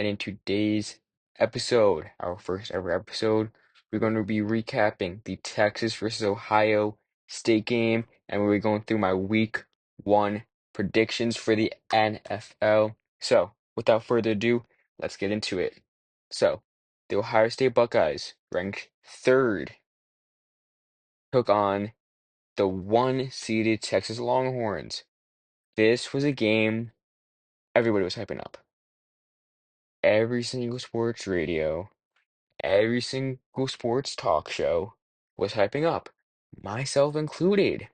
And in today's episode, our first ever episode, we're going to be recapping the Texas versus Ohio State game, and we're going through my week one predictions for the NFL. So, without further ado, let's get into it. So, the Ohio State Buckeyes, ranked third, took on the one-seeded Texas Longhorns. This was a game everybody was hyping up. Every single sports radio, every single sports talk show was hyping up, myself included.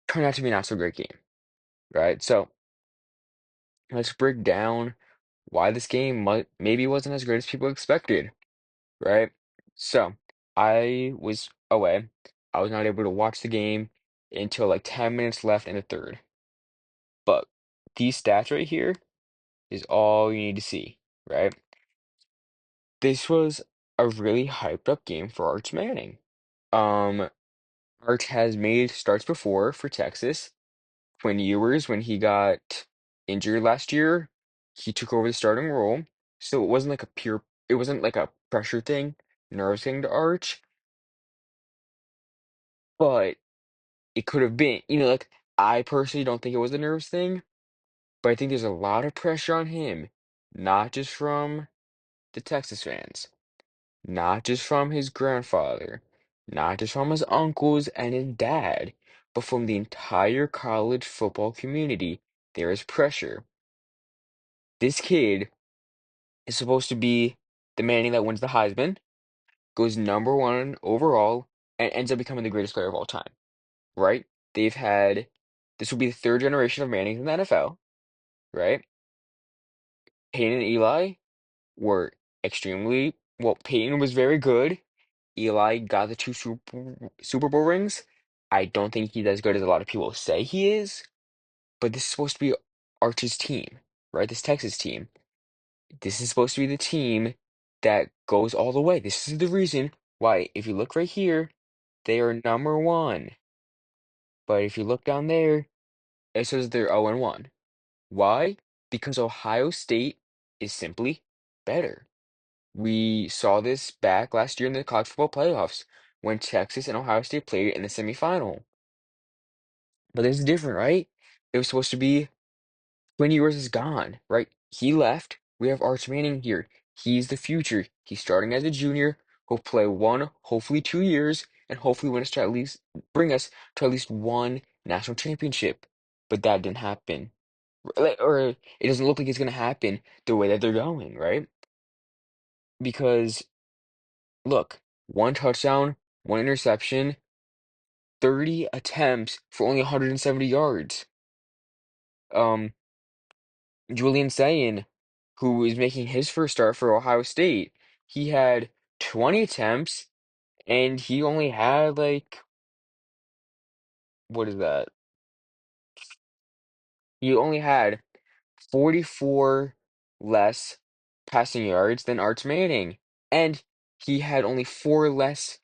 Turned out to be a not so great game, right? So let's break down why this game maybe wasn't as great as people expected, right? So I was away. I was not able to watch the game until like 10 minutes left in the third. But these stats right here is all you need to see, right? This was a really hyped up game for Arch Manning. Um, Arch has made starts before for Texas. Quinn Ewers, when he got injured last year, he took over the starting role. So it wasn't like a pressure thing, nerves thing to Arch, but it could have been, like I personally don't think it was a nerves thing, but I think there's a lot of pressure on him, not just from the Texas fans. Not just from his grandfather, not just from his uncles and his dad, but from the entire college football community. There is pressure. This kid is supposed to be the Manning that wins the Heisman, goes number one overall, and ends up becoming the greatest player of all time, right? They've had, this will be the third generation of Mannings in the NFL, right? Peyton and Eli were Peyton was very good. Eli got the two Super Bowl rings. I don't think he's as good as a lot of people say he is, but this is supposed to be Arch's team, right? This Texas team. This is supposed to be the team that goes all the way. This is the reason why, if you look right here, they are number one. But if you look down there, it says they're 0 and 1. Why? Because Ohio State is simply better. We saw this back last year in the college football playoffs when Texas and Ohio State played in the semifinal. But this is different, right? It was supposed to be Quinn Ewers is gone, right? He left. We have Arch Manning here. He's the future. He's starting as a junior. He'll play one, hopefully 2 years, and hopefully bring us to at least one national championship. But that didn't happen. Or it doesn't look like it's gonna happen the way that they're going, right? Because look, one touchdown, one interception, 30 attempts for only 170 yards. Um, Julian Sayin, who is making his first start for Ohio State, he had 20 attempts and he only had like, what is that? He only had 44 less passing yards than Arch Manning. And he had only four less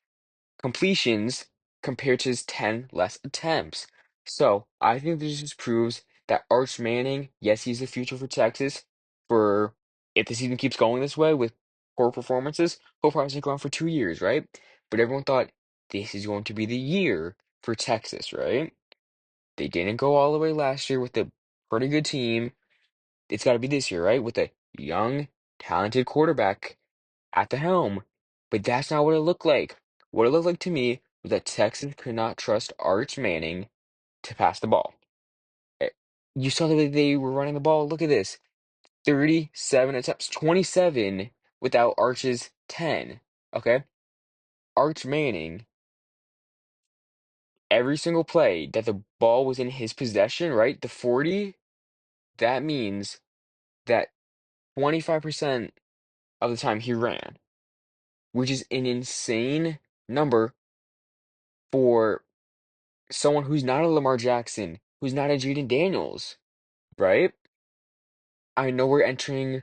completions compared to his 10 less attempts. So I think this just proves that Arch Manning, yes, he's the future for Texas. For if the season keeps going this way with poor performances, he'll probably stick around for 2 years, right? But everyone thought this is going to be the year for Texas, right? They didn't go all the way last year with a pretty good team. It's got to be this year, right? With a young, talented quarterback at the helm. But that's not what it looked like. What it looked like to me was that Texas could not trust Arch Manning to pass the ball. Eh, You saw the way they were running the ball. Look at this. 37 attempts, 27 without Arch's 10. Okay? Arch Manning, every single play that the ball was in his possession, right? The 40, that means that 25% of the time he ran, which is an insane number for someone who's not a Lamar Jackson, who's not a Jaden Daniels, right? I know we're entering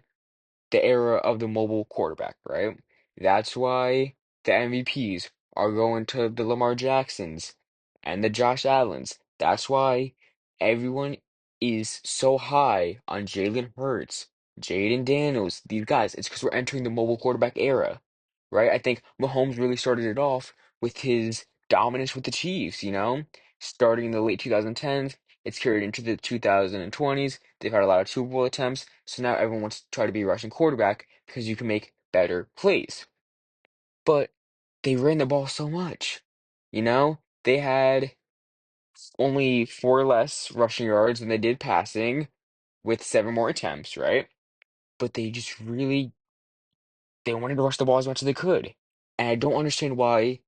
the era of the mobile quarterback, right? That's why the MVPs are going to the Lamar Jacksons and the Josh Allens. That's why everyone is so high on Jalen Hurts Jaden Daniels, these guys. It's because we're entering the mobile quarterback era, right? I think Mahomes really started it off with his dominance with the Chiefs, starting in the late 2010s. It's carried into the 2020s. They've had a lot of Super Bowl attempts, so now everyone wants to try to be a rushing quarterback because you can make better plays. But they ran the ball so much, They had only four less rushing yards than they did passing with seven more attempts, right? But they just really they wanted to rush the ball as much as they could. And I don't understand why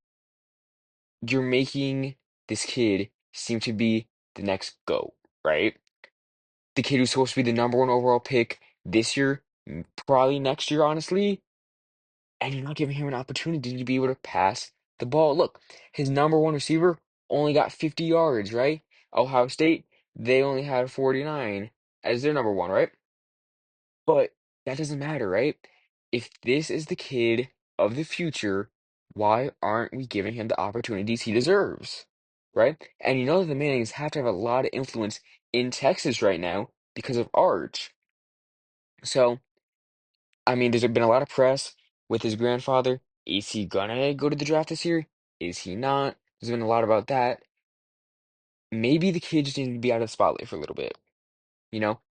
you're making this kid seem to be the next GOAT, right? The kid who's supposed to be the number one overall pick this year, probably next year, honestly, and you're not giving him an opportunity to be able to pass the ball. Look, his number one receiver only got 50 yards, right? Ohio State, they only had 49 as their number one, right? But that doesn't matter, right? If this is the kid of the future, why aren't we giving him the opportunities he deserves? Right? And the Mannings have to have a lot of influence in Texas right now because of Arch. So, I mean, there's been a lot of press with his grandfather. Is he gonna go to the draft this year? Is he not? There's been a lot about that. Maybe the kid just needs to be out of the spotlight for a little bit.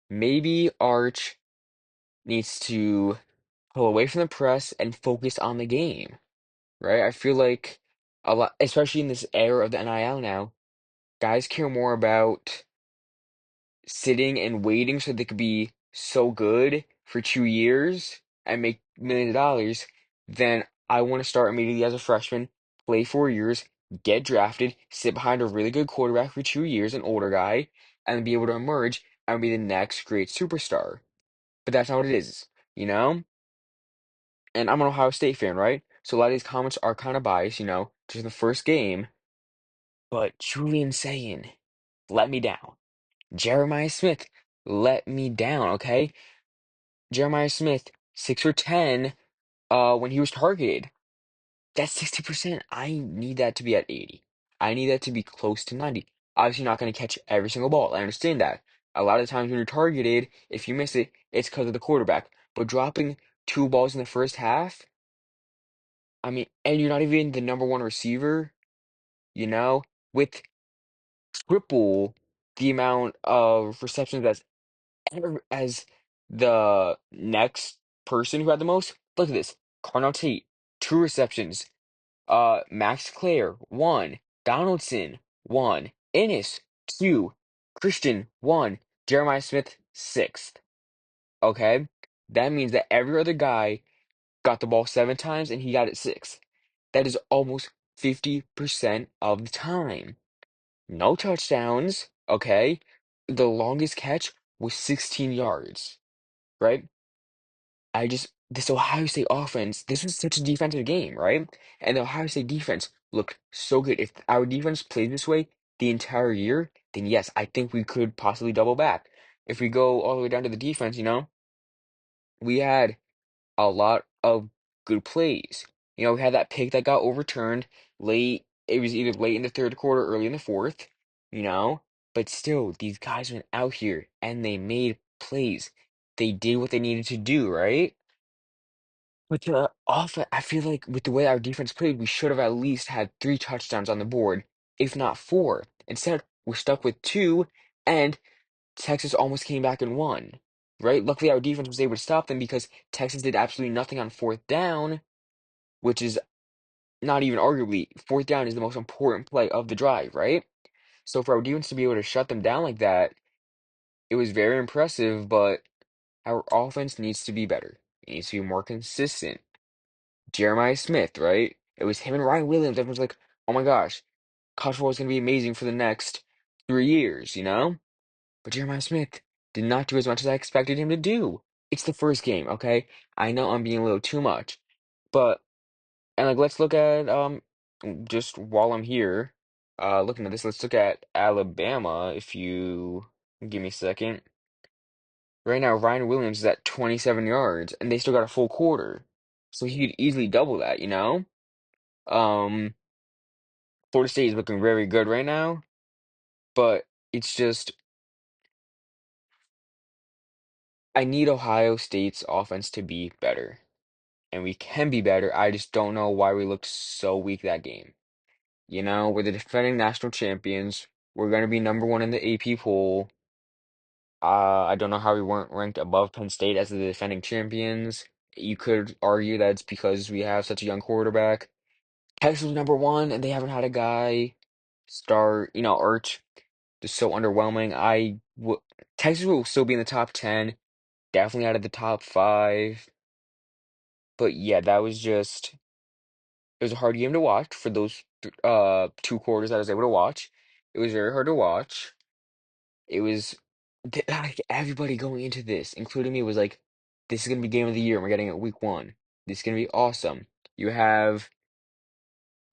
Maybe Arch needs to pull away from the press and focus on the game, right? I feel like a lot, especially in this era of the NIL now, guys care more about sitting and waiting so they could be so good for 2 years and make millions of dollars than I want to start immediately as a freshman, play 4 years, get drafted, sit behind a really good quarterback for 2 years, an older guy, and be able to emerge and be the next great superstar. But that's not what it is, you know? And I'm an Ohio State fan, right? So a lot of these comments are kind of biased, just in the first game. But Julian saying, let me down. Jeremiah Smith, let me down, okay? Jeremiah Smith, 6 or 10, when he was targeted. That's 60%. I need that to be at 80. I need that to be close to 90. Obviously, not going to catch every single ball. I understand that. A lot of times when you're targeted, if you miss it, it's because of the quarterback. But dropping two balls in the first half, I mean, and you're not even the number one receiver, you know, with triple the amount of receptions as the next person who had the most. Look at this. Carnell Tate, two receptions. Max Clare, one. Donaldson, one. Ennis, two. Christian, one. Jeremiah Smith, sixth. Okay? That means that every other guy got the ball 7 times and he got it six. That is almost 50% of the time. No touchdowns, okay? The longest catch was 16 yards, right? This Ohio State offense, this was such a defensive game, right? And the Ohio State defense looked so good. If our defense played this way the entire year, then yes, I think we could possibly double back. If we go all the way down to the defense, we had a lot of good plays. We had that pick that got overturned late. It was either late in the third quarter, early in the fourth, you know. But still, these guys went out here and they made plays. They did what they needed to do, right? But the offense, I feel like with the way our defense played, we should have at least had three touchdowns on the board, if not four. Instead, we're stuck with two, and Texas almost came back and won, right? Luckily, our defense was able to stop them because Texas did absolutely nothing on fourth down, which is not even arguably, fourth down is the most important play of the drive, right? So for our defense to be able to shut them down like that, it was very impressive, but our offense needs to be better. It needs to be more consistent. Jeremiah Smith, right? It was him and Ryan Williams. Everyone's like, oh my gosh, college football is going to be amazing for the next 3 years, But Jeremiah Smith did not do as much as I expected him to do. It's the first game, okay? I know I'm being a little too much, but and let's look at just while I'm here, looking at this, let's look at Alabama. If you give me a second. Right now, Ryan Williams is at 27 yards, and they still got a full quarter, so he could easily double that. Um, Florida State is looking very good right now, but it's just I need Ohio State's offense to be better, and we can be better. I just don't know why we looked so weak that game. We're the defending national champions. We're going to be number one in the AP poll. I don't know how we weren't ranked above Penn State as the defending champions. You could argue that it's because we have such a young quarterback. Texas was number one, and they haven't had a guy start. Arch just so underwhelming. Texas will still be in the top 10, definitely out of the top five. But yeah, it was a hard game to watch for those 2 quarters that I was able to watch. It was very hard to watch. It was like everybody going into this, including me, was like, "This is gonna be game of the year. And we're getting it week one. This is gonna be awesome." You have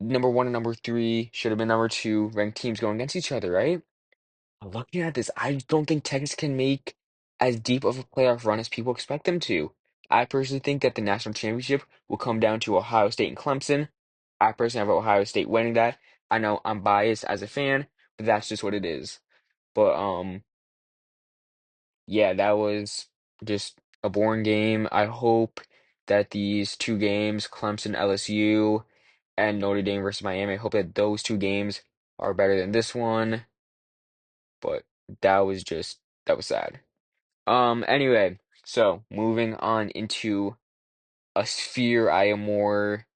number one and number three should have been number two ranked teams going against each other, right? Looking at this, I don't think Texas can make as deep of a playoff run as people expect them to. I personally think that the national championship will come down to Ohio State and Clemson. I personally have Ohio State winning that. I know I'm biased as a fan, but that's just what it is. But yeah, that was just a boring game. I hope that these 2 games, Clemson, LSU, and Notre Dame versus Miami, I hope that those 2 games are better than this one. But that was sad. Anyway, so moving on into a sphere I am more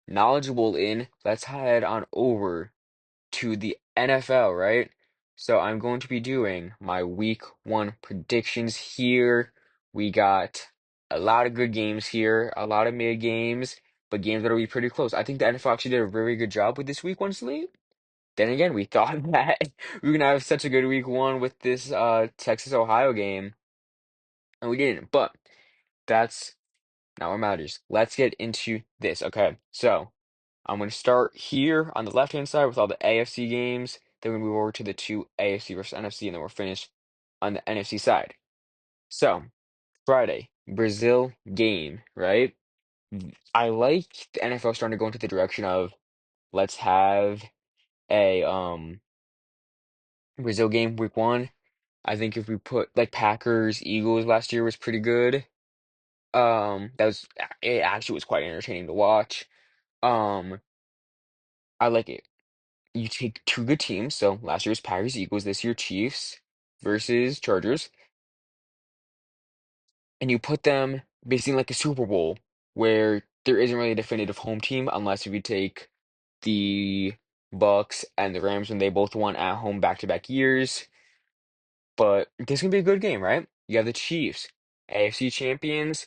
knowledgeable in, let's head on over to the NFL, right? So I'm going to be doing my week one predictions here. We got a lot of good games here, a lot of mid games, but games that'll be pretty close. I think the NFL actually did a very good job with this week one slate. Then again, we thought that we were gonna have such a good week one with this Texas Ohio game, and we didn't. But that's not what matters. Let's get into this. Okay, so I'm going to start here on the left-hand side with all the AFC games. Then we move over to the 2 AFC versus NFC, and then we're finished on the NFC side. So, Friday, Brazil game, right? I like the NFL starting to go into the direction of let's have a Brazil game week one. I think if we put like Packers, Eagles last year was pretty good. That was it actually was quite entertaining to watch. Um, I like it. You take 2 good teams. So last year's Packers, Eagles, this year Chiefs versus Chargers, and you put them basically like a Super Bowl where there isn't really a definitive home team unless if you take the Bucks and the Rams when they both won at home back-to-back years. But this can be a good game, right? You have the Chiefs, AFC champions,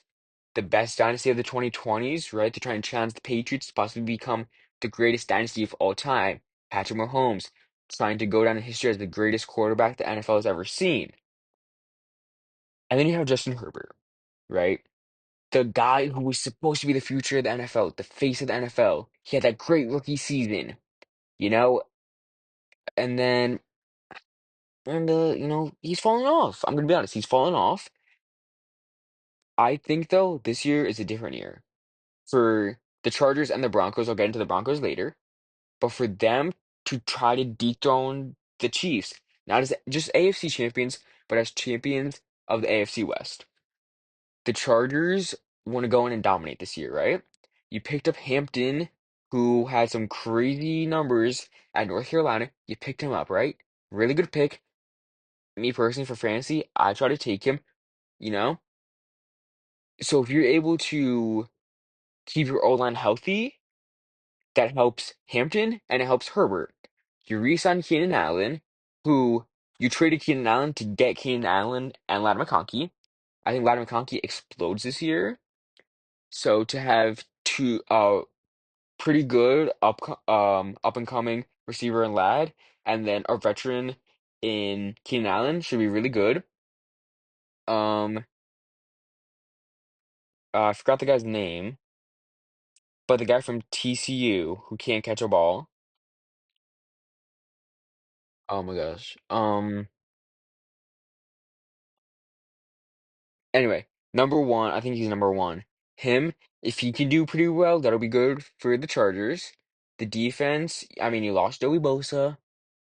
the best dynasty of the 2020s, right? To try and challenge the Patriots to possibly become the greatest dynasty of all time. Patrick Mahomes trying to go down in history as the greatest quarterback the NFL has ever seen. And then you have Justin Herbert, right? The guy who was supposed to be the future of the NFL, the face of the NFL. He had that great rookie season, you know, and then he's fallen off. I'm gonna be honest, he's fallen off. I think though this year is a different year for the Chargers and the Broncos. I'll get into the Broncos later. But for them to try to dethrone the Chiefs, not as just AFC champions, but as champions of the AFC West. The Chargers want to go in and dominate this year, right? You picked up Hampton, who had some crazy numbers at North Carolina. You picked him up, right? Really good pick. Me personally, for fantasy, I try to take him, you know? So if you're able to keep your O-line healthy, that helps Hampton and it helps Herbert. You re-signed Keenan Allen, who you traded Keenan Allen to get Keenan Allen and Ladd McConkey. I think Ladd McConkey explodes this year. So to have two pretty good up and coming receiver in Ladd and then a veteran in Keenan Allen should be really good. Um I forgot the guy's name, but the guy from TCU who can't catch a ball. Oh my gosh. Anyway, number one, I think he's number one. Him, if he can do pretty well, that'll be good for the Chargers. The defense, I mean, you lost Joey Bosa,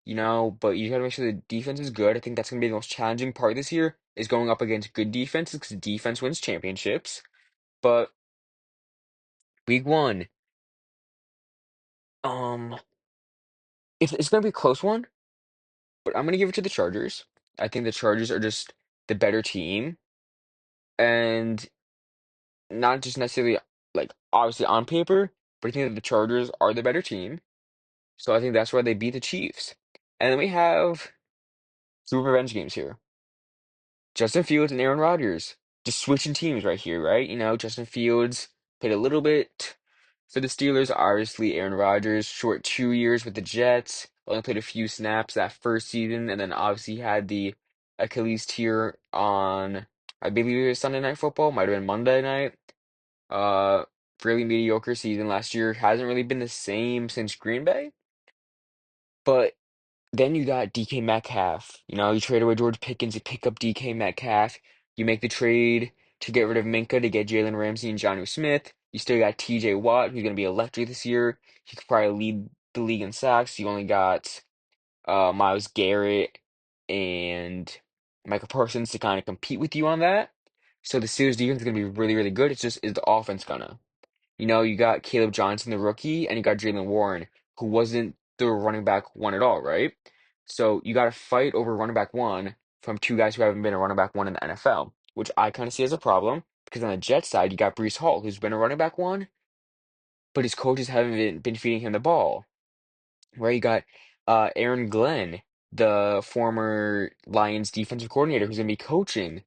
but you gotta make sure the defense is good. I think that's gonna be the most challenging part this year. is going up against good defenses because defense wins championships. But week one, um, it's gonna be a close one, but I'm gonna give it to the Chargers. I think the Chargers are just the better team, and not just necessarily like obviously on paper, but I think that the Chargers are the better team. So I think that's why they beat the Chiefs. And then we have two revenge games here. Justin Fields and Aaron Rodgers just switching teams right here, right? Justin Fields played a little bit for the Steelers. Obviously, Aaron Rodgers, short 2 years with the Jets, only played a few snaps that first season, and then obviously had the Achilles tear on, I believe it was Sunday Night Football, might have been Monday night. Uh, Fairly mediocre season last year. Hasn't really been the same since Green Bay, but then you got DK Metcalf. You trade away George Pickens, you pick up DK Metcalf. You make the trade to get rid of Minka to get Jalen Ramsey and Jonnu Smith. You still got TJ Watt, who's going to be electric this year. He could probably lead the league in sacks. You only got Myles Garrett and Michael Parsons to kind of compete with you on that. So the Steelers defense is going to be really, really good. It's just, is the offense gonna? You got Caleb Johnson, the rookie, and you got Jalen Warren, who wasn't the running back one at all, right? So you got to fight over running back one from two guys who haven't been a running back one in the NFL, which I kind of see as a problem because on the Jets side, you got Breece Hall, who's been a running back one, but his coaches haven't been feeding him the ball. Where you got Aaron Glenn, the former Lions defensive coordinator, who's going to be coaching.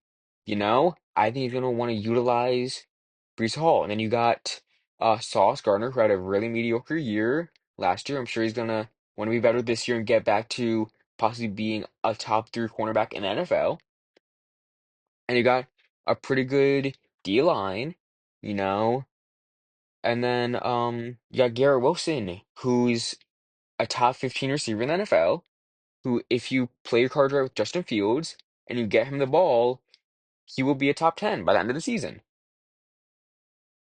I think he's going to want to utilize Breece Hall. And then you got Sauce Gardner, who had a really mediocre year last year. I'm sure he's going to want to be better this year and get back to possibly being a top three cornerback in the NFL. And you got a pretty good D line, you know. And then you got Garrett Wilson, who's a top 15 receiver in the NFL, who, if you play your cards right with Justin Fields and you get him the ball, he will be a top 10 by the end of the season.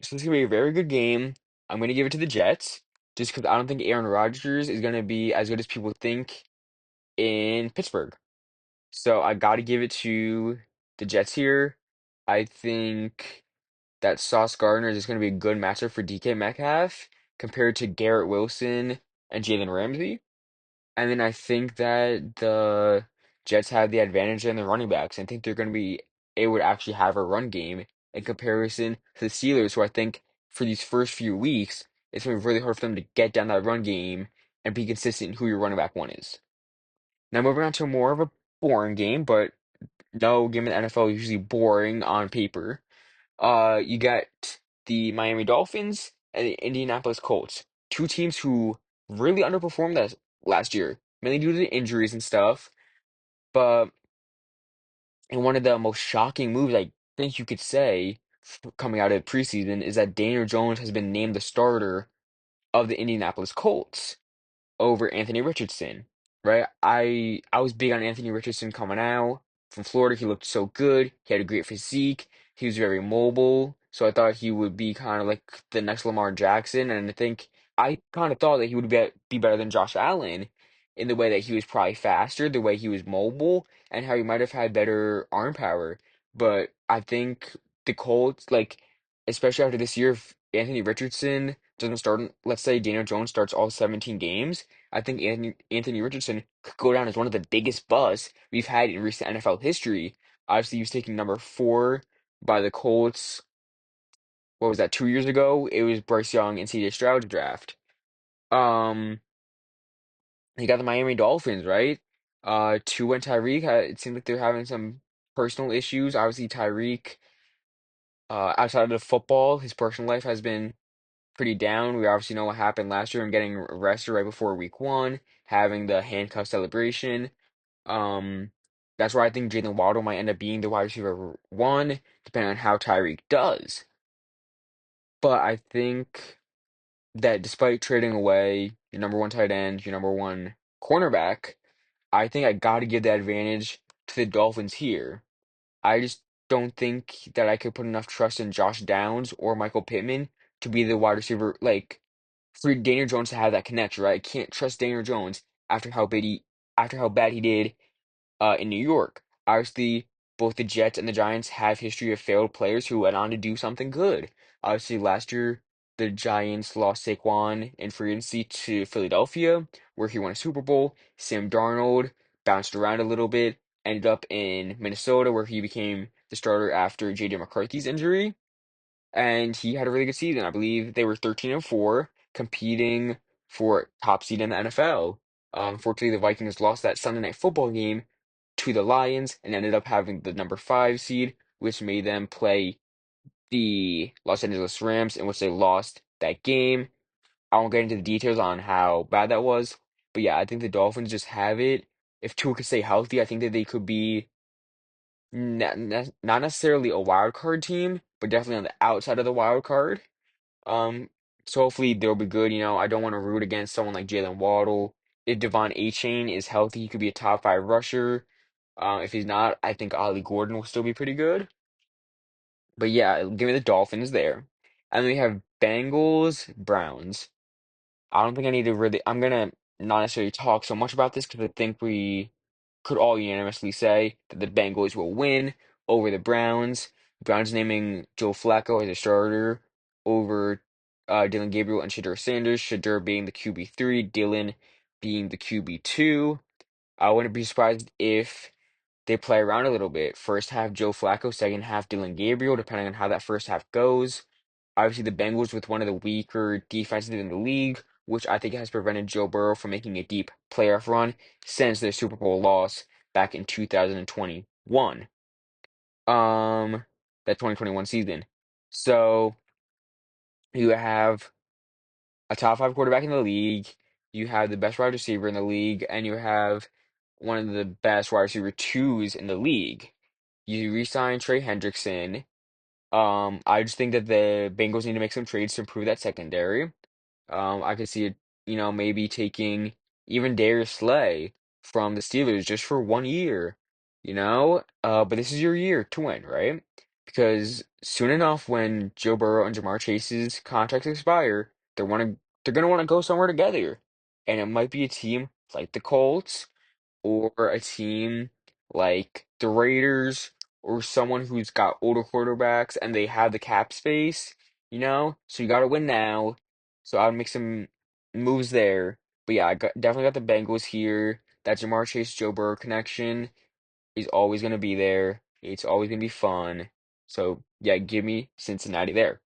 So this is going to be a very good game. I'm going to give it to the Jets just because I don't think Aaron Rodgers is going to be as good as people think in Pittsburgh. So I got to give it to the Jets here. I think that Sauce Gardner is going to be a good matchup for DK Metcalf compared to Garrett Wilson and Jalen Ramsey. And then I think that the Jets have the advantage in the running backs. I think they're going to be able to actually have a run game in comparison to the Steelers, who I think for these first few weeks, it's going to be really hard for them to get down that run game and be consistent in who your running back one is. Now moving on to more of a boring game, but no game in the NFL is usually boring on paper. You got the Miami Dolphins and the Indianapolis Colts, two teams who really underperformed last year, mainly due to the injuries and stuff. But and one of the most shocking moves I think you could say coming out of preseason is that Daniel Jones has been named the starter of the Indianapolis Colts over Anthony Richardson, right? I was big on Anthony Richardson coming out from Florida. He looked so good. He had a great physique. He was very mobile. So I thought he would be kind of like the next Lamar Jackson. And I kind of thought that he would be better than Josh Allen in the way that he was probably faster, the way he was mobile, and how he might have had better arm power. But I think the Colts, like, especially after this year, if Anthony Richardson doesn't start, let's say Daniel Jones starts all 17 games, I think Anthony Richardson could go down as one of the biggest busts we've had in recent NFL history. Obviously, he was taken number four by the Colts. What was that, 2 years ago? It was Bryce Young and CJ Stroud's draft. Um, he got the Miami Dolphins, right? Tua and Tyreek, it seems like they're having some personal issues. Obviously, Tyreek, outside of football, his personal life has been pretty down. We obviously know what happened last year and getting arrested right before week one, having the handcuff celebration. Um, that's why I think Jalen Waddle might end up being the wide receiver one, depending on how Tyreek does. But I think that despite trading away your number one tight end, your number one cornerback, I think I got to give that advantage to the Dolphins here. I just don't think that I could put enough trust in Josh Downs or Michael Pittman to be the wide receiver, like for Daniel Jones to have that connection, right? I can't trust Daniel Jones after how bad he did in New York. Obviously, both the Jets and the Giants have history of failed players who went on to do something good. Obviously, last year the Giants lost Saquon in free agency to Philadelphia, where he won a Super Bowl. Sam Darnold bounced around a little bit, ended up in Minnesota, where he became the starter after J.J. McCarthy's injury, and he had a really good season. I believe they were 13-4, competing for top seed in the NFL. Unfortunately, the Vikings lost that Sunday night football game to the Lions and ended up having the number 5 seed, which made them play the Los Angeles Rams, in which they lost that game. I won't get into the details on how bad that was, but yeah, I think the Dolphins just have it. If Tua could stay healthy, I think that they could be not necessarily a wild card team, but definitely on the outside of the wild card. Um, so hopefully they'll be good. I don't want to root against someone like Jalen Waddle. If Devon Achane is healthy, he could be a top 5 rusher. If he's not, I think Ollie Gordon will still be pretty good. But yeah, give me the Dolphins there. And then we have Bengals, Browns. I don't think I need to really. I'm gonna not necessarily talk so much about this because I think we could all unanimously say that the Bengals will win over the Browns. Browns naming Joe Flacco as a starter over Dylan Gabriel and Shedeur Sanders. Shedeur being the QB3, Dylan being the QB2. I wouldn't be surprised if they play around a little bit. First half Joe Flacco, second half Dylan Gabriel, depending on how that first half goes. Obviously, the Bengals with one of the weaker defenses in the league, which I think has prevented Joe Burrow from making a deep playoff run since their Super Bowl loss back in 2021. Um, that 2021 season. So you have a top 5 quarterback in the league, you have the best wide receiver in the league, and you have one of the best wide receiver twos in the league. You re-sign Trey Hendrickson. I just think that the Bengals need to make some trades to improve that secondary. I could see it, maybe taking even Darius Slay from the Steelers just for 1 year, but this is your year to win, right? Because soon enough, when Joe Burrow and Jamar Chase's contracts expire, they're gonna want to go somewhere together, and it might be a team like the Colts or a team like the Raiders or someone who's got older quarterbacks and they have the cap space, So you got to win now. So I would make some moves there. But yeah, definitely got the Bengals here. That Jamar Chase Joe Burrow connection is always going to be there. It's always going to be fun. So yeah, give me Cincinnati there.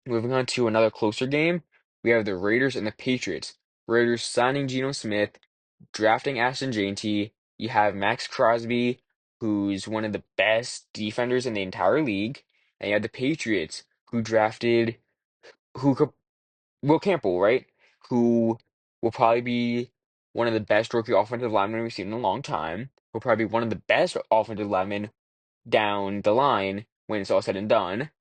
Moving on to another closer game, we have the Raiders and the Patriots. Raiders signing Geno Smith, drafting Ashton Jeanty. You have Max Crosby, who's one of the best defenders in the entire league. And you have the Patriots, who drafted who could Will Campbell, right? Who will probably be one of the best rookie offensive linemen we've seen in a long time. Will probably be one of the best offensive linemen down the line when it's all said and done.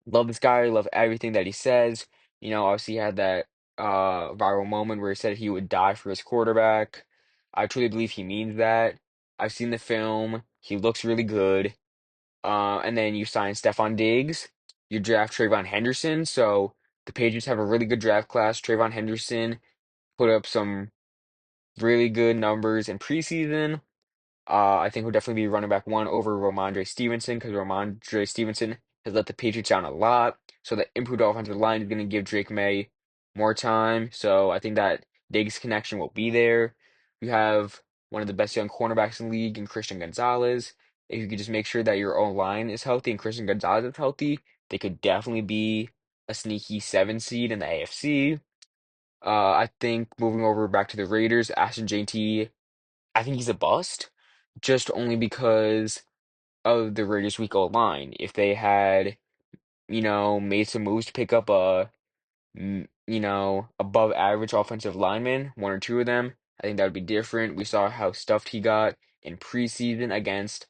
Love this guy, love everything that he says. Obviously he had that viral moment where he said he would die for his quarterback. I truly believe he means that. I've seen the film. He looks really good. And then you sign Stephon Diggs. You draft Trayvon Henderson. So the Patriots have a really good draft class. Trayvon Henderson put up some really good numbers in preseason. I think he'll definitely be running back one over Ramondre Stevenson because Ramondre Stevenson has let the Patriots down a lot. So the improved offensive line is going to give Drake May more time. So I think that Diggs connection will be there. You have one of the best young cornerbacks in the league in Christian Gonzalez. If you could just make sure that your own line is healthy and Christian Gonzalez is healthy, they could definitely be a sneaky 7 seed in the AFC. I think moving over back to the Raiders, Ashton JT, I think he's a bust, just only because of the Raiders' weak old line. If they had, made some moves to pick up above average offensive lineman, one or two of them, I think that would be different. We saw how stuffed he got in preseason against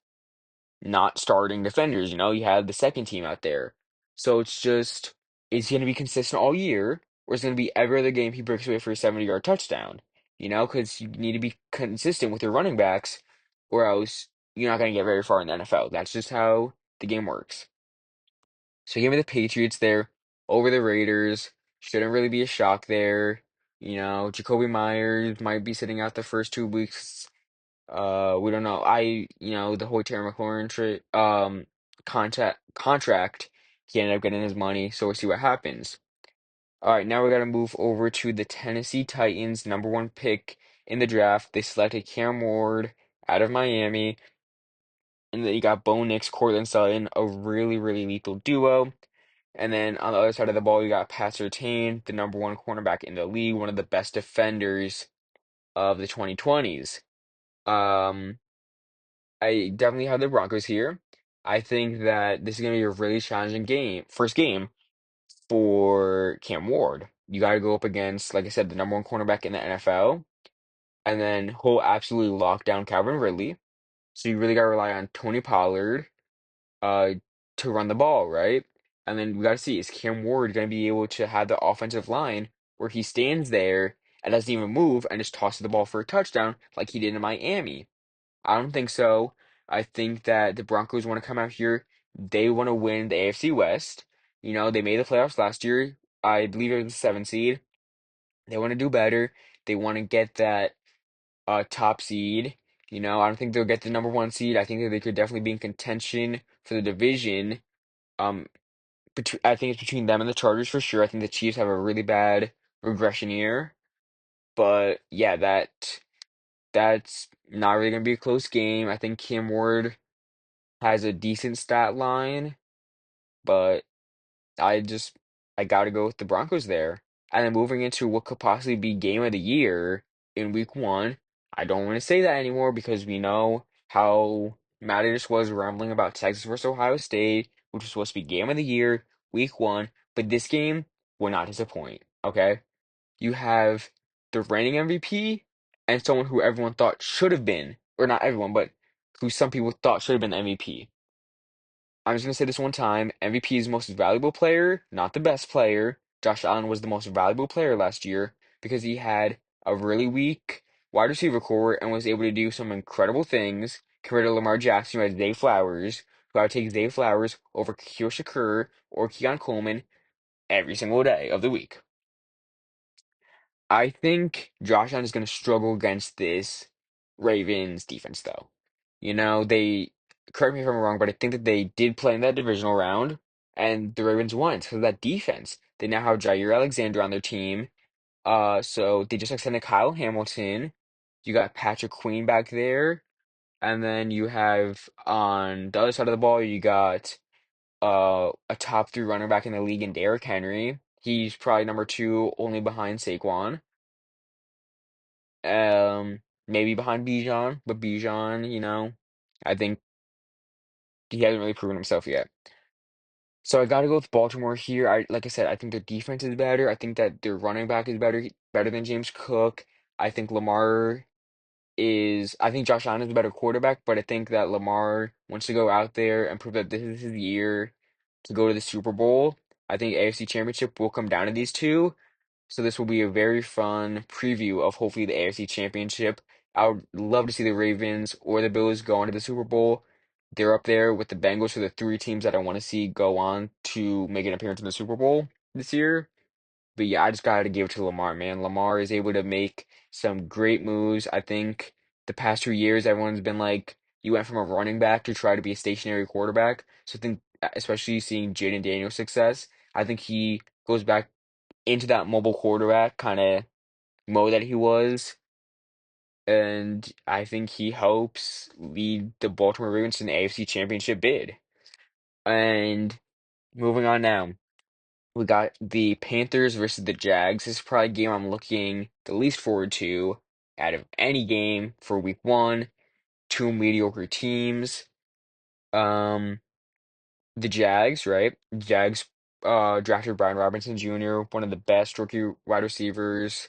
not starting defenders. You had the second team out there. So it's just, is he going to be consistent all year, or is it going to be every other game he breaks away for a 70-yard touchdown? Because you need to be consistent with your running backs, or else you're not going to get very far in the NFL. That's just how the game works. So give me the Patriots there over the Raiders. Shouldn't really be a shock there. Jacoby Myers might be sitting out the first 2 weeks We don't know. The whole Terry McLaurin contract, he ended up getting his money, so we'll see what happens. All right, now we got to move over to the Tennessee Titans, number one pick in the draft. They selected Cam Ward out of Miami, and then you got Bo Nix, Cortland Sutton, a really, really lethal duo. And then on the other side of the ball, you got Pat Surtain, the number one cornerback in the league, one of the best defenders of the 2020s. Um, I definitely have the Broncos here. I think that this is going to be a really challenging first game for Cam Ward. You got to go up against, like I said, the number one cornerback in the NFL, and then he'll absolutely lock down Calvin Ridley. So you really got to rely on Tony Pollard uh, to run the ball, right? And then we got to see, is Cam Ward going to be able to have the offensive line where he stands there and doesn't even move and just tosses the ball for a touchdown like he did in Miami? I don't think so. I think that the Broncos want to come out here. They want to win the AFC West. They made the playoffs last year. I believe it was the seventh seed. They want to do better. They want to get that top seed. I don't think they'll get the number one seed. I think that they could definitely be in contention for the division. Um, I think it's between them and the Chargers for sure. I think the Chiefs have a really bad regression year. But yeah, that's not really gonna be a close game. I think Cam Ward has a decent stat line, but I just I gotta go with the Broncos there. And then moving into what could possibly be game of the year in week one, I don't want to say that anymore because we know how mad I just was rambling about Texas versus Ohio State, which was supposed to be game of the year, week one. But this game will not disappoint. Okay? You have the reigning MVP and someone who everyone thought should have been, or not everyone, but who some people thought should have been the MVP. I'm just gonna say this one time. MVP is most valuable player, not the best player. Josh Allen was the most valuable player last year because he had a really weak wide receiver core and was able to do some incredible things compared to Lamar Jackson, who had Zay Flowers, who I would take Zay Flowers over Khalil Shakur or Keon Coleman every single day of the week. I think Josh Allen is going to struggle against this Ravens defense, though. They correct me if I'm wrong, but I think that they did play in that divisional round, and the Ravens won because of that defense. They now have Jair Alexander on their team. So they just extended Kyle Hamilton. You got Patrick Queen back there, and then you have on the other side of the ball, you got a top three running back in the league in Derrick Henry. He's probably number two, only behind Saquon. Maybe behind Bijan, but Bijan, I think he hasn't really proven himself yet. So I gotta go with Baltimore here. Like I said, I think their defense is better. I think that their running back is better than James Cook. I think I think Josh Allen is a better quarterback, but I think that Lamar wants to go out there and prove that this is his year to go to the Super Bowl. I think AFC Championship will come down to these two. So this will be a very fun preview of hopefully the AFC Championship. I would love to see the Ravens or the Bills go on to the Super Bowl. They're up there with the Bengals for the three teams that I want to see go on to make an appearance in the Super Bowl this year. But yeah, I just gotta give it to Lamar, man. Lamar is able to make some great moves. I think the past 2 years, everyone's been like, you went from a running back to try to be a stationary quarterback. So I think, especially seeing Jaden Daniels' success, I think he goes back into that mobile quarterback kind of mode that he was. And I think he helps lead the Baltimore Ravens to an AFC Championship bid. And moving on now, we got the Panthers versus the Jags. This is probably a game I'm looking the least forward to out of any game for week one. Two mediocre teams. Um, the Jags, right? Jags drafted Brian Robinson Jr., one of the best rookie wide receivers,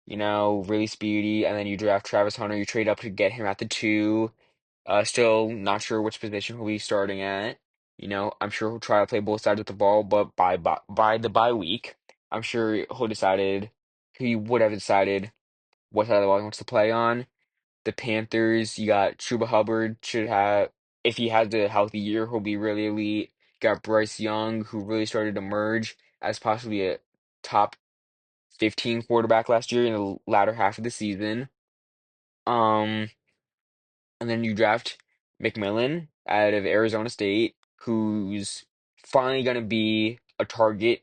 really speedy. And then you draft Travis Hunter, you trade up to get him at the two. Still not sure which position he'll be starting at. I'm sure he'll try to play both sides of the ball, but by the bye week, I'm sure he would have decided what side of the ball he wants to play on. The Panthers, you got Chuba Hubbard should have, if he has a healthy year, he'll be really elite. Got Bryce Young, who really started to emerge as possibly a top 15 quarterback last year in the latter half of the season. Um, And then you draft McMillan out of Arizona State, who's finally going to be a target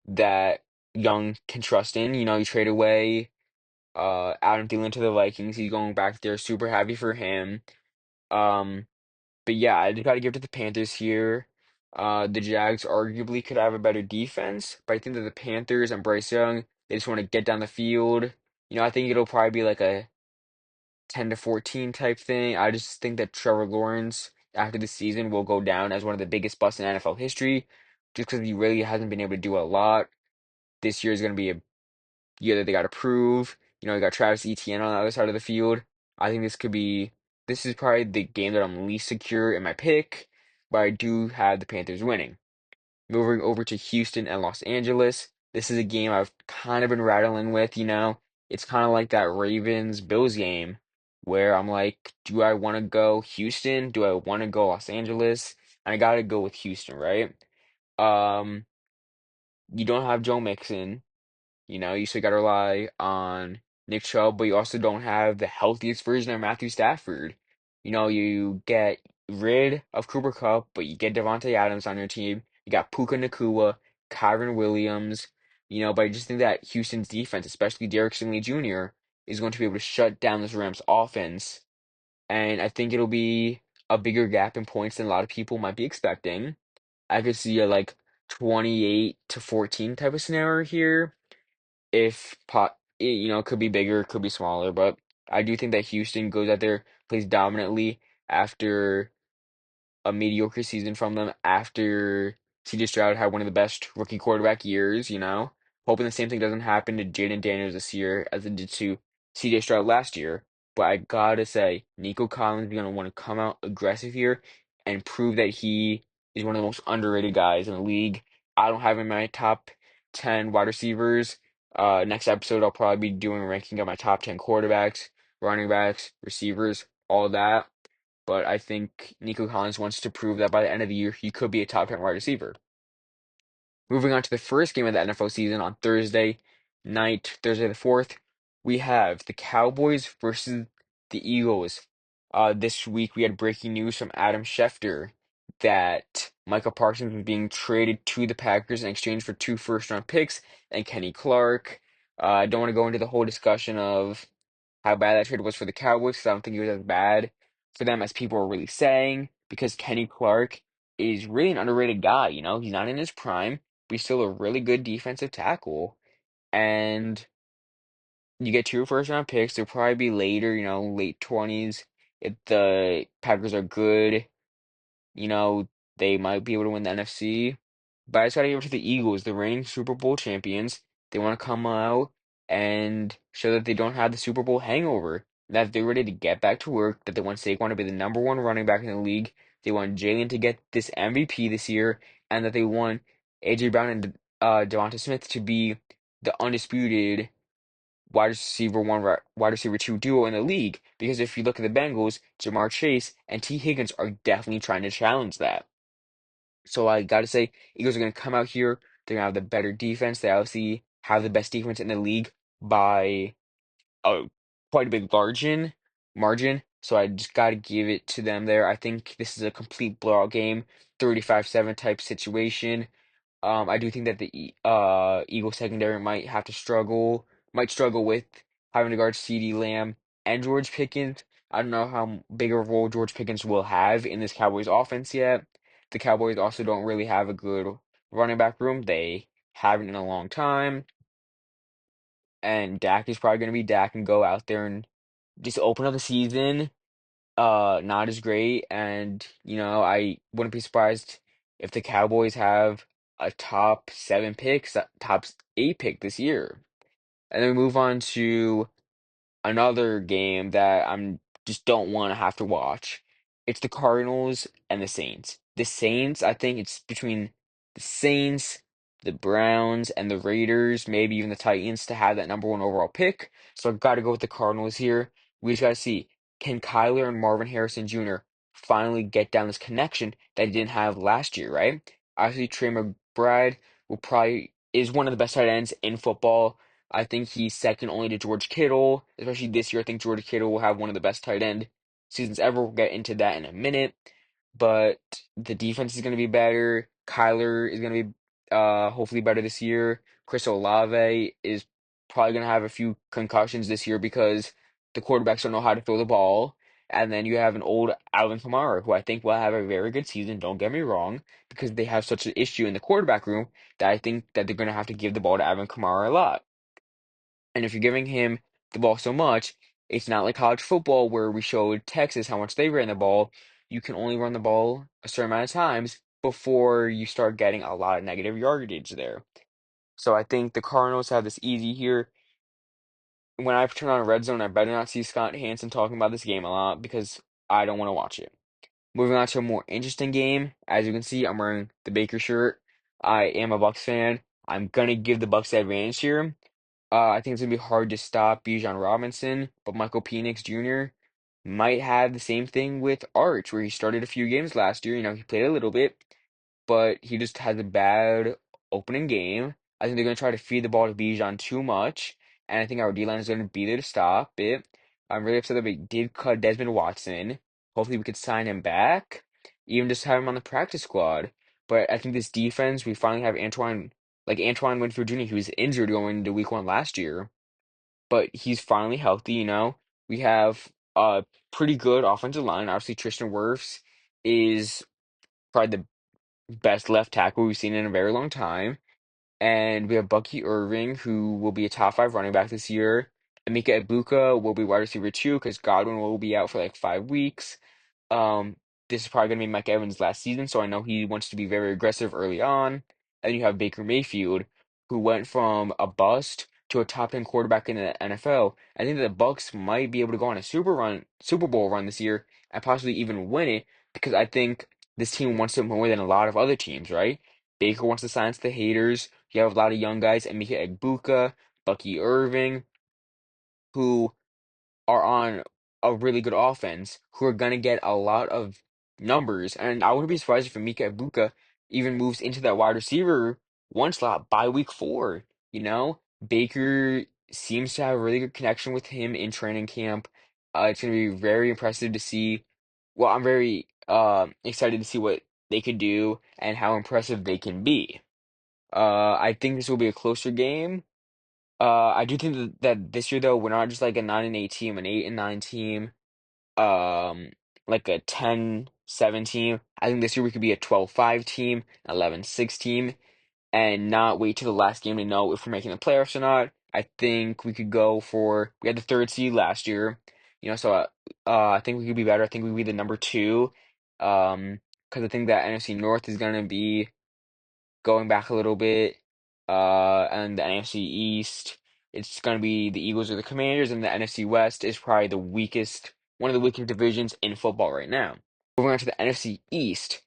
that Young can trust in. You trade away Adam Thielen to the Vikings. He's going back there. Super happy for him. Um, but yeah, I just got to give it to the Panthers here. The Jags arguably could have a better defense, but I think that the Panthers and Bryce Young, they just want to get down the field. I think it'll probably be like a 10-14 type thing. I just think that Trevor Lawrence, after the season, will go down as one of the biggest busts in NFL history, just because he really hasn't been able to do a lot. This year is going to be a year that they got to prove. You got Travis Etienne on the other side of the field. I think this is probably the game that I'm least secure in my pick, but I do have the Panthers winning. Moving over to Houston and Los Angeles. This is a game I've kind of been rattling with. It's kind of like that Ravens-Bills game where I'm like, do I want to go Houston? Do I want to go Los Angeles? And I gotta go with Houston, right? Um, you don't have Joe Mixon. You still got to rely on Nick Chubb, but you also don't have the healthiest version of Matthew Stafford. You get rid of Cooper Kupp, but you get Devontae Adams on your team. You got Puka Nacua, Kyron Williams. But I just think that Houston's defense, especially Derek Stingley Jr., is going to be able to shut down this Rams offense. And I think it'll be a bigger gap in points than a lot of people might be expecting. I could see a like 28-14 type of scenario here if it could be bigger, could be smaller, but I do think that Houston goes out there, plays dominantly after a mediocre season from them, after CJ Stroud had one of the best rookie quarterback years. Hoping the same thing doesn't happen to Jaden Daniels this year as it did to CJ Stroud last year. But I gotta say, Nico Collins is gonna want to come out aggressive here and prove that he is one of the most underrated guys in the league. I don't have him in my top 10 wide receivers. Next episode, I'll probably be doing a ranking of my top 10 quarterbacks, running backs, receivers, all that. But I think Nico Collins wants to prove that by the end of the year, he could be a top 10 wide receiver. Moving on to the first game of the NFL season on Thursday night, Thursday the 4th, we have the Cowboys versus the Eagles. This week we had breaking news from Adam Schefter that Michael Parsons was being traded to the Packers in exchange for two first-round picks and Kenny Clark. I don't want to go into the whole discussion of how bad that trade was for the Cowboys because I don't think it was as bad for them as people are really saying because Kenny Clark is really an underrated guy. He's not in his prime, but he's still a really good defensive tackle. And you get two first round picks. They'll probably be later, late 20s. If the Packers are good, you know, they might be able to win the NFC. But I just gotta give it to the Eagles, the reigning Super Bowl champions. They want to come out and show that they don't have the Super Bowl hangover, that they're ready to get back to work, that they want Saquon to be the number one running back in the league. They want Jalen to get this MVP this year, and that they want AJ Brown and Devonta Smith to be the undisputed wide receiver two duo in the league. Because if you look at the Bengals, Jamar Chase and T. Higgins are definitely trying to challenge that. So I gotta say, Eagles are gonna come out here. They're gonna have the better defense. They obviously have the best defense in the league by a quite a big margin. So I just gotta give it to them there. I think this is a complete blowout game, 35-7 type situation. I do think that the Eagles secondary might struggle with having to guard CeeDee Lamb and George Pickens. I don't know how big of a role George Pickens will have in this Cowboys offense yet. The Cowboys also don't really have a good running back room. They haven't in a long time. And Dak is probably going to be Dak and go out there and just open up the season not as great. And, I wouldn't be surprised if the Cowboys have a top seven picks, top eight pick this year. And then we move on to another game that I'm just don't want to have to watch. It's the Cardinals and the Saints. The Saints, I think it's between the Saints, the Browns, and the Raiders, maybe even the Titans to have that number one overall pick. So I've got to go with the Cardinals here. We just got to see, can Kyler and Marvin Harrison Jr. finally get down this connection that he didn't have last year, right? Obviously, Trey McBride is one of the best tight ends in football. I think he's second only to George Kittle, especially this year. I think George Kittle will have one of the best tight end seasons ever. We'll get into that in a minute. But the defense is going to be better. Kyler is going to be hopefully better this year. Chris Olave is probably going to have a few concussions this year because the quarterbacks don't know how to throw the ball. And then you have an old Alvin Kamara, who I think will have a very good season, don't get me wrong, because they have such an issue in the quarterback room that I think that they're going to have to give the ball to Alvin Kamara a lot. And if you're giving him the ball so much, it's not like college football where we showed Texas how much they ran the ball. You can only run the ball a certain amount of times before you start getting a lot of negative yardage there. So I think the Cardinals have this easy here. When I turn on Red Zone, I better not see Scott Hanson talking about this game a lot because I don't want to watch it. Moving on to a more interesting game. As you can see, I'm wearing the Baker shirt. I am a Bucks fan. I'm gonna give the Bucks the advantage here. I think it's gonna be hard to stop Bijan Robinson, but Michael Penix Jr. might have the same thing with Arch, where he started a few games last year. He played a little bit, but he just had a bad opening game. I think they're going to try to feed the ball to Bijan too much, and I think our D-line is going to be there to stop it. I'm really upset that we did cut Desmond Watson. Hopefully we could sign him back, even just have him on the practice squad. But I think this defense, we finally have Antoine Winfield Jr., who was injured going into week 1 last year, but he's finally healthy. We have a pretty good offensive line. Obviously, Tristan Wirfs is probably the best left tackle we've seen in a very long time. And we have Bucky Irving, who will be a top 5 running back this year. Emeka Egbuka will be wide receiver 2 because Godwin will be out for like 5 weeks. Um, this is probably going to be Mike Evans' last season, so I know he wants to be very aggressive early on. And you have Baker Mayfield, who went from a bust to a top 10 quarterback in the NFL. I think that the Bucks might be able to go on a Super Bowl run this year, and possibly even win it because I think this team wants it more than a lot of other teams, right? Baker wants to silence the haters. You have a lot of young guys, Emeka Egbuka, Bucky Irving, who are on a really good offense who are going to get a lot of numbers. And I wouldn't be surprised if Emeka Egbuka even moves into that wide receiver 1 slot by week 4. Baker seems to have a really good connection with him in training camp. It's going to be very impressive to see. Well, I'm very excited to see what they could do and how impressive they can be. I think this will be a closer game. I do think that this year though, we're not just like a 9-8 team, an 8-9 team, um, like a 10-7 team. I think this year we could be a 12-5 team, 11-6 team, and not wait till the last game to know if we're making the playoffs or not. I think we could go for we had the 3rd seed last year, so I think we could be better. I think we could be the number 2, because I think that NFC North is gonna be going back a little bit, and the NFC East, it's going to be the Eagles or the Commanders, and the NFC West is probably one of the weakest divisions in football right now. Moving on to the NFC East,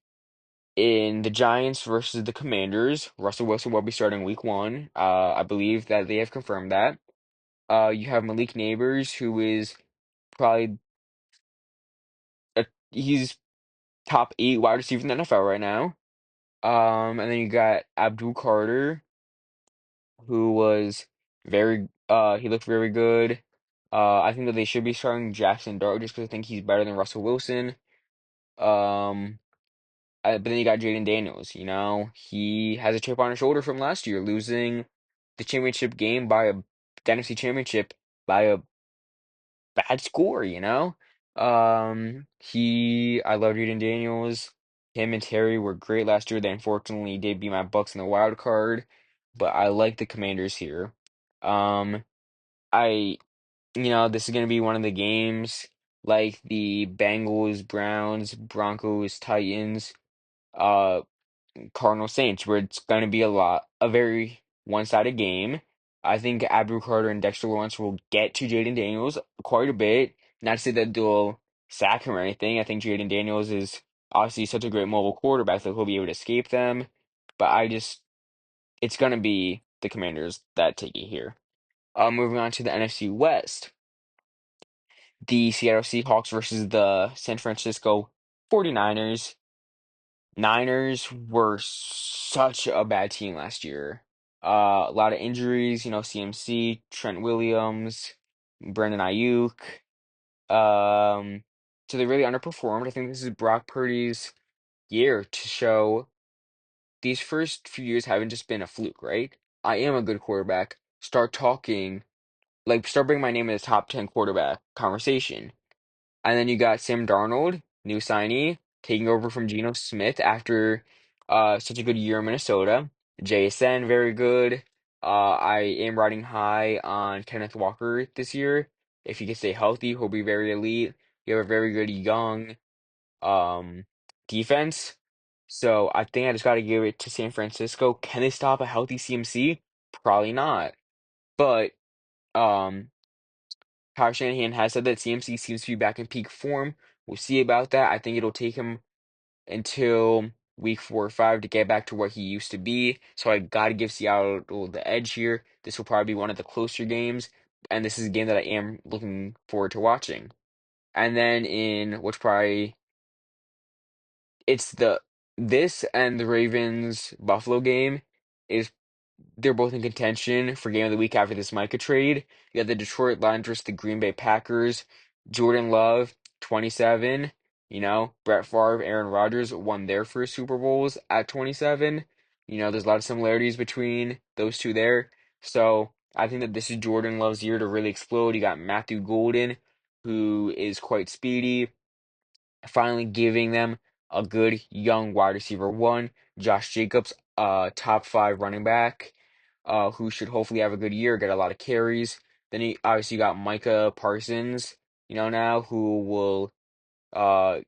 in the Giants versus the Commanders, Russell Wilson will be starting week 1. I believe that they have confirmed that. You have Malik Neighbors, who is probably he's top 8 wide receiver in the NFL right now. And then you got Abdul Carter, who was he looked very good. I think that they should be starting Jackson Dart just because I think he's better than Russell Wilson. Um, but then you got Jaden Daniels. He has a chip on his shoulder from last year, losing the championship game the NFC Championship by a bad score. I love Jaden Daniels. Him and Terry were great last year. They unfortunately did beat my Bucks in the wild card, but I like the Commanders here. Um, I, this is going to be one of the games like the Bengals, Browns, Broncos, Titans, uh, Cardinals, Saints, where it's going to be a very one-sided game. I think Abdul Carter and Dexter Lawrence will get to Jaden Daniels quite a bit. Not to say that they'll sack him or anything. I think Jaden Daniels is obviously such a great mobile quarterback that he'll be able to escape them. But it's going to be the Commanders that take it here. Moving on to the NFC West, the Seattle Seahawks versus the San Francisco 49ers. Niners were such a bad team last year. A lot of injuries, CMC, Trent Williams, Brandon Ayuk. Um, So they really underperformed. I think this is Brock Purdy's year to show these first few years haven't just been a fluke, right? I am a good quarterback. Start talking, like start bringing my name in the top 10 quarterback conversation. And then you got Sam Darnold, new signee, taking over from Geno Smith after such a good year in Minnesota. JSN, very good. I am riding high on Kenneth Walker this year. If he can stay healthy, he'll be very elite. You have a very good young um defense. So I think I just got to give it to San Francisco. Can they stop a healthy CMC? Probably not. But um Kyle Shanahan has said that CMC seems to be back in peak form. We'll see about that. I think it'll take him until week 4 or 5 to get back to where he used to be. So I got to give Seattle the edge here. This will probably be one of the closer games, and this is a game that I am looking forward to watching. And then in which probably it's the this and the Ravens Buffalo game is they're both in contention for game of the week after this Micah trade. You got the Detroit Lions versus the Green Bay Packers. Jordan Love, 27. Brett Favre, Aaron Rodgers won their first Super Bowls at 27. There's a lot of similarities between those two there. So I think that this is Jordan Love's year to really explode. You got Matthew Golden, who is quite speedy, finally giving them a good young wide receiver one. Josh Jacobs, top five running back, who should hopefully have a good year, get a lot of carries. Then he obviously got Micah Parsons, now who will uh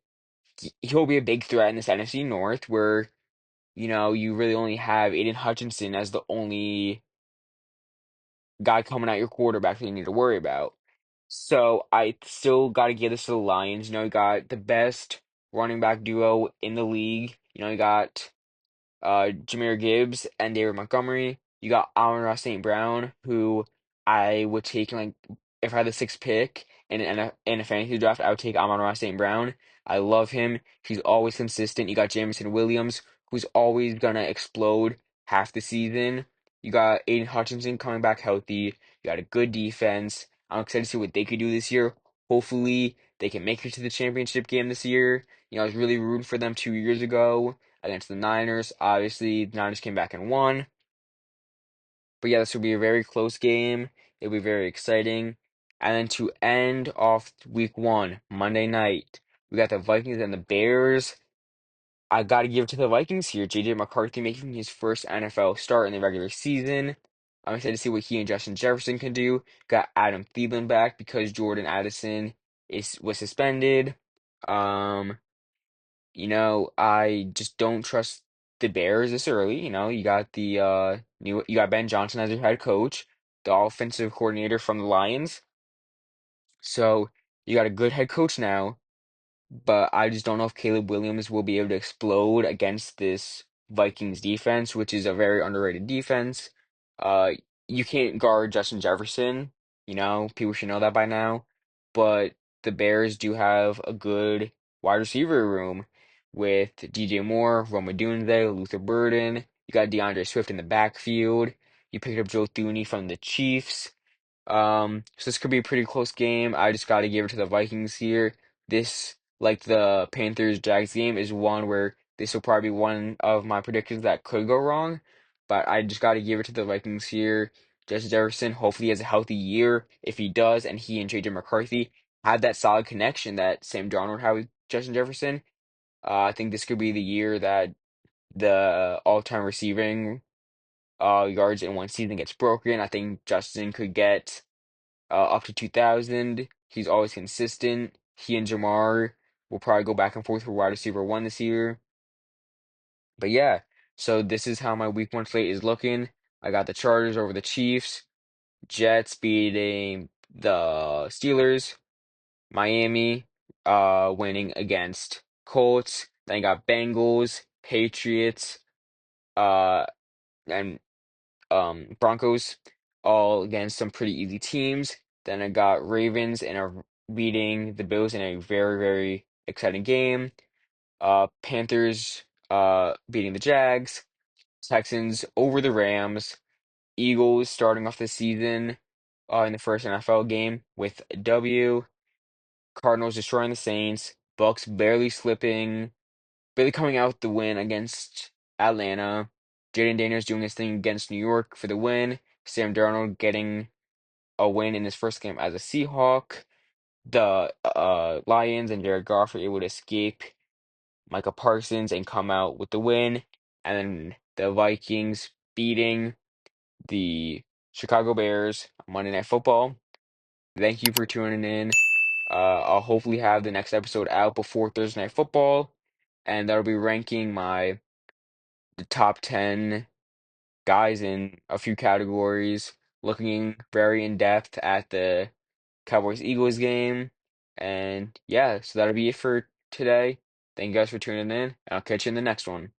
he'll be a big threat in this NFC North where, you really only have Aiden Hutchinson as the only guy coming out your quarterback that you need to worry about. So I still got to give this to the Lions. You got the best running back duo in the league. You got Jahmyr Gibbs and David Montgomery. You got Amon-Ra St. Brown, who I would take like if I had the sixth pick in a fantasy draft, I would take Amon-Ra St. Brown. I love him. He's always consistent. You got Jameson Williams, who's always gonna explode half the season. You got Aiden Hutchinson coming back healthy. You got a good defense. I'm excited to see what they could do this year. Hopefully, they can make it to the championship game this year. I was really rooting for them 2 years ago against the Niners. Obviously, the Niners came back and won. But yeah, this will be a very close game. It'll be very exciting. And then to end off week one, Monday night, we got the Vikings and the Bears. I got to give it to the Vikings here. JJ McCarthy making his first NFL start in the regular season. I'm excited to see what he and Justin Jefferson can do. Got Adam Thielen back because Jordan Addison was suspended. Um, I just don't trust the Bears this early. You got Ben Johnson as your head coach, the offensive coordinator from the Lions. So you got a good head coach now, but I just don't know if Caleb Williams will be able to explode against this Vikings defense, which is a very underrated defense. Uh, you can't guard Justin Jefferson, people should know that by now. But the Bears do have a good wide receiver room with DJ Moore, Rome Odunze, Luther Burden. You got DeAndre Swift in the backfield. You picked up Joe Thuney from the Chiefs. So this could be a pretty close game. I just got to give it to the Vikings here. This, like the Panthers Jags game, is one where this will probably be one of my predictions that could go wrong. But I just got to give it to the Vikings here. Justin Jefferson hopefully has a healthy year. If he does, and he and JJ McCarthy have that solid connection that Sam Darnold had with Justin Jefferson, I think this could be the year that the all-time receiving yards in one season gets broken. I think Justin could get up to 2,000. He's always consistent. He and Jamar will probably go back and forth for wide receiver one this year. But yeah, so this is how my week one slate is looking. I got the Chargers over the Chiefs, Jets beating the Steelers, Miami winning against Colts. Then you got Bengals, Patriots, uh and Broncos, all against some pretty easy teams. Then I got Ravens and are beating the Bills in a very, very exciting game. Panthers beating the Jags, Texans over the Rams, Eagles starting off the season in the first NFL game with a W. Cardinals destroying the Saints, Bucks barely coming out with the win against Atlanta. Jaden Daniels doing his thing against New York for the win. Sam Darnold getting a win in his first game as a Seahawk. The Lions and Jared Goff were able to escape Micah Parsons and come out with the win. And then the Vikings beating the Chicago Bears on Monday Night Football. Thank you for tuning in. I'll hopefully have the next episode out before Thursday Night Football, and that'll be ranking the top 10 guys in a few categories, looking very in depth at the Cowboys Eagles game. And yeah, so that'll be it for today. Thank you guys for tuning in, and I'll catch you in the next one.